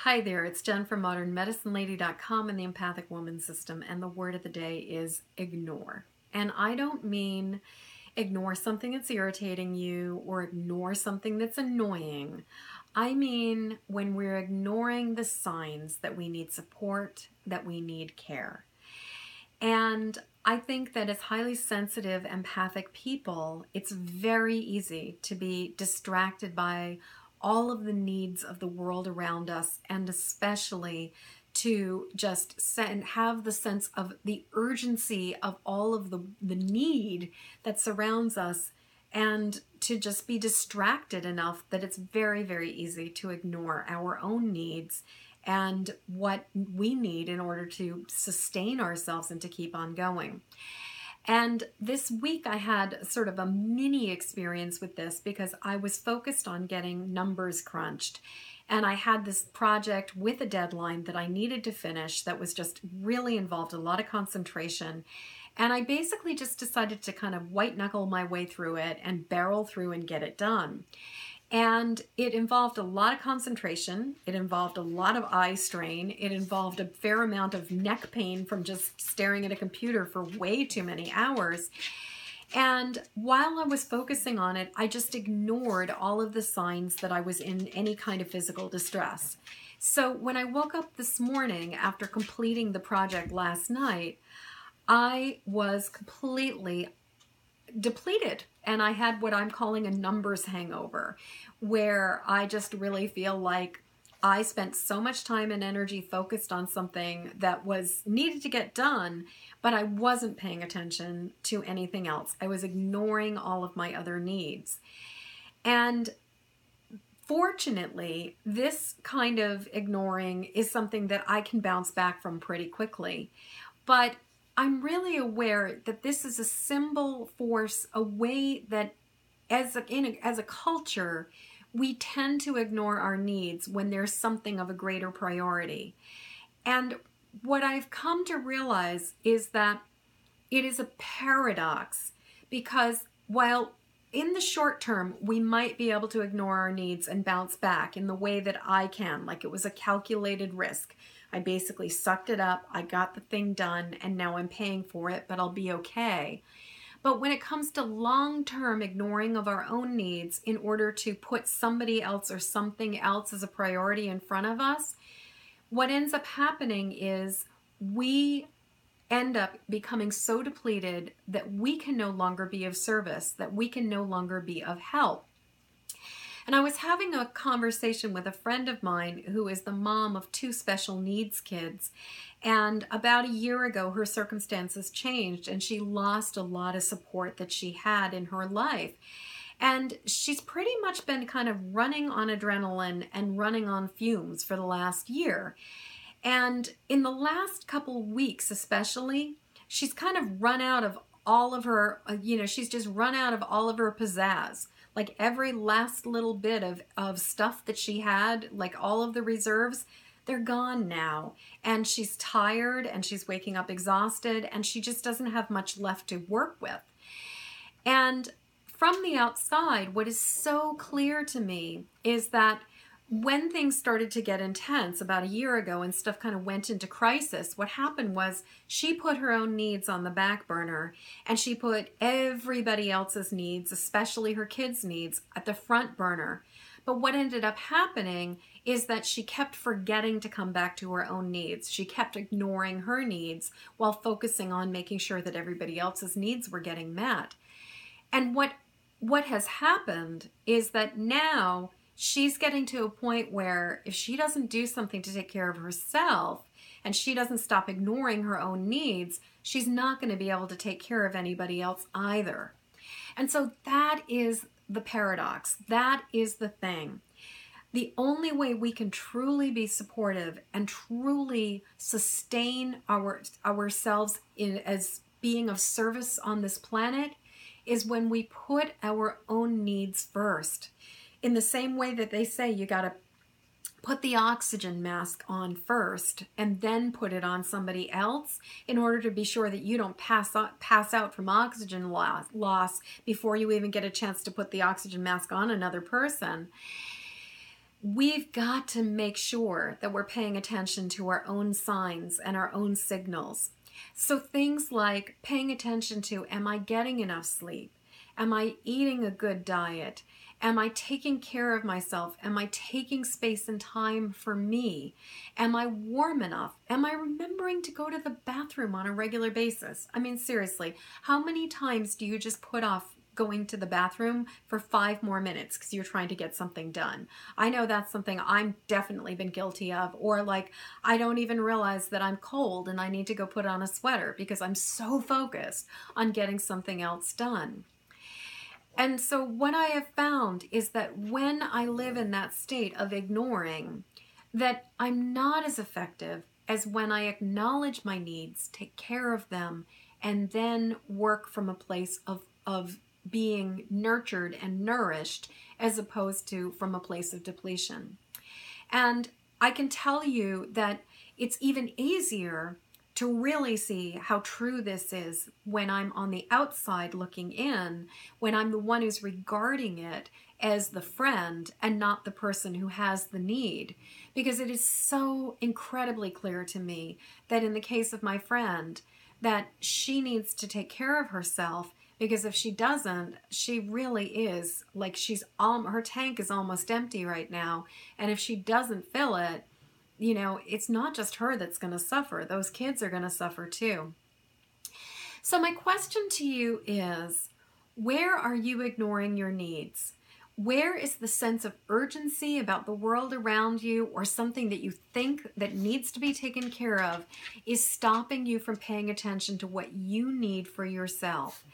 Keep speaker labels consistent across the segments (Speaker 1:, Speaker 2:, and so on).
Speaker 1: Hi there, it's Jen from modernmedicinelady.com and the Empathic Woman System, and the word of the day is ignore. And I don't mean ignore something that's irritating you or ignore something that's annoying. I mean when we're ignoring the signs that we need support, that we need care. And I think that as highly sensitive, empathic people, it's very easy to be distracted by all of the needs of the world around us, and especially to just have the sense of the urgency of all of the need that surrounds us, and to just be distracted enough that it's very, very easy to ignore our own needs and what we need in order to sustain ourselves and to keep on going. And this week I had sort of a mini experience with this because I was focused on getting numbers crunched. And I had this project with a deadline that I needed to finish that was just really involved a lot of concentration. And I basically just decided to kind of white knuckle my way through it and barrel through and get it done. And it involved a lot of concentration, it involved a lot of eye strain, it involved a fair amount of neck pain from just staring at a computer for way too many hours. And while I was focusing on it, I just ignored all of the signs that I was in any kind of physical distress. So when I woke up this morning after completing the project last night, I was completely depleted, and I had what I'm calling a numbers hangover, where I just really feel like I spent so much time and energy focused on something that was needed to get done, but I wasn't paying attention to anything else. I was ignoring all of my other needs. And fortunately, this kind of ignoring is something that I can bounce back from pretty quickly. But I'm really aware that this is a symbol for a way that as a culture, we tend to ignore our needs when there's something of a greater priority. And what I've come to realize is that it is a paradox, because while in the short term, we might be able to ignore our needs and bounce back in the way that I can, like it was a calculated risk. I basically sucked it up, I got the thing done, and now I'm paying for it, but I'll be okay. But when it comes to long-term ignoring of our own needs in order to put somebody else or something else as a priority in front of us, what ends up happening is we end up becoming so depleted that we can no longer be of service, that we can no longer be of help. And I was having a conversation with a friend of mine who is the mom of 2 special needs kids. And about a year ago, her circumstances changed and she lost a lot of support that she had in her life. And she's pretty much been kind of running on adrenaline and running on fumes for the last year. And in the last couple weeks especially, she's kind of run out of all of her, she's just run out of all of her pizzazz. Like every last little bit of stuff that she had, like all of the reserves, they're gone now. And she's tired and she's waking up exhausted and she just doesn't have much left to work with. And from the outside, what is so clear to me is that when things started to get intense about a year ago and stuff kind of went into crisis, what happened was she put her own needs on the back burner and she put everybody else's needs, especially her kids' needs, at the front burner. But what ended up happening is that she kept forgetting to come back to her own needs. She kept ignoring her needs while focusing on making sure that everybody else's needs were getting met. And what has happened is that now she's getting to a point where if she doesn't do something to take care of herself and she doesn't stop ignoring her own needs, she's not going to be able to take care of anybody else either. And so that is the paradox. That is the thing. The only way we can truly be supportive and truly sustain ourselves as being of service on this planet is when we put our own needs first. In the same way that they say you got to put the oxygen mask on first and then put it on somebody else in order to be sure that you don't pass out from oxygen loss before you even get a chance to put the oxygen mask on another person. we've got to make sure that we're paying attention to our own signs and our own signals. So things like paying attention to, am I getting enough sleep? Am I eating a good diet? Am I taking care of myself? Am I taking space and time for me? Am I warm enough? Am I remembering to go to the bathroom on a regular basis? I mean, seriously, how many times do you just put off going to the bathroom for 5 more minutes because you're trying to get something done? I know that's something I'm definitely been guilty of. Or like, I don't even realize that I'm cold and I need to go put on a sweater because I'm so focused on getting something else done. And so what I have found is that when I live in that state of ignoring, that I'm not as effective as when I acknowledge my needs, take care of them, and then work from a place of being nurtured and nourished, as opposed to from a place of depletion. And I can tell you that it's even easier to really see how true this is when I'm on the outside looking in, when I'm the one who's regarding it as the friend and not the person who has the need. Because it is so incredibly clear to me that in the case of my friend, that she needs to take care of herself, because if she doesn't, she really is like her tank is almost empty right now. And if she doesn't fill it, it's not just her that's going to suffer. Those kids are going to suffer too. So my question to you is, where are you ignoring your needs? Where is the sense of urgency about the world around you, or something that you think that needs to be taken care of, is stopping you from paying attention to what you need for yourself?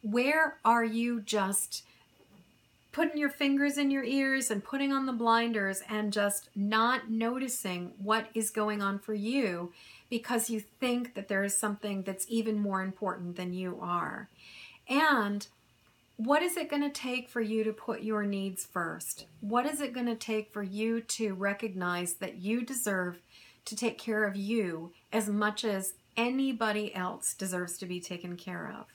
Speaker 1: Where are you just putting your fingers in your ears and putting on the blinders and just not noticing what is going on for you because you think that there is something that's even more important than you are? And what is it going to take for you to put your needs first? What is it going to take for you to recognize that you deserve to take care of you as much as anybody else deserves to be taken care of?